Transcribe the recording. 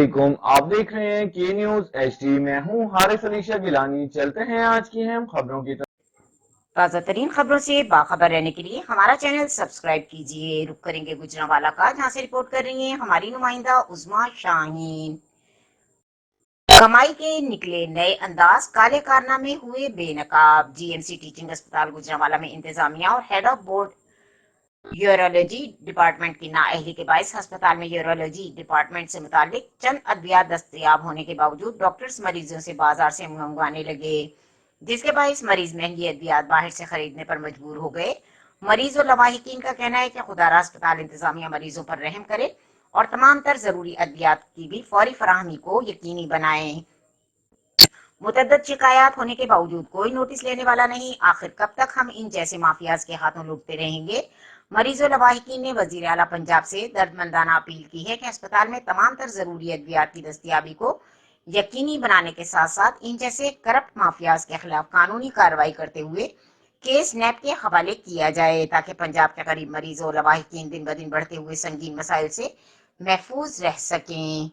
वालेकुम, आप देख रहे हैं के न्यूज HD। मैं हूं हारिस अली शाह गिलानी। चलते हैं आज की अहम खबरों की तरफ। ताज़ा तरीन खबरों से बाखबर रहने के लिए हमारा चैनल सब्सक्राइब कीजिए। रुक करेंगे गुजरांवाला का, जहां से रिपोर्ट कर रही हैं हमारी नुमाइंदा उस्मा शाहीन। कमाई के निकले नए अंदाज, काले कारनामे हुए बेनकाब। GMC टीचिंग अस्पताल गुजरांवाला में इंतजामिया और head of board urology department की नाअहली के बायस अस्पताल में यूरोलॉजी डिपार्टमेंट से मुतालिक चंद अद्वियात दस्तयाब होने के बावजूद डॉक्टर्स मरीजों से बाजार से मंगवाने लगे, जिसके बायस मरीज महंगी अद्वियात बाहर से खरीदने पर मजबूर हो गए। मरीज और लवाहिकीन का कहना है कि खुदारा अस्पताल इंतजामिया मरीजों पर रहम करे और तमाम तर जरूरी अद्वियात की भी फौरी फराहमी को यकीनी बनाए। मुतअद्दिद शिकायत होने के बावजूद कोई नोटिस लेने वाला नहीं। आखिर कब तक हम इन जैसे माफियाज के हाथों लुटते रहेंगे? मरीजों लवाहिकीन ने वजीर आला पंजाब से दर्दमंदाना अपील की है कि अस्पताल में तमाम तर जरूरी अद्वियात की दस्तियाबी को यकीनी बनाने के साथ साथ इन जैसे करप्ट माफियाज के खिलाफ कानूनी कार्रवाई करते हुए केस नैब के हवाले किया जाए, ताकि पंजाब के गरीब मरीजों लवाहिकीन दिन ब दिन बढ़ते हुए संगीन मसाइल से महफूज रह सकें।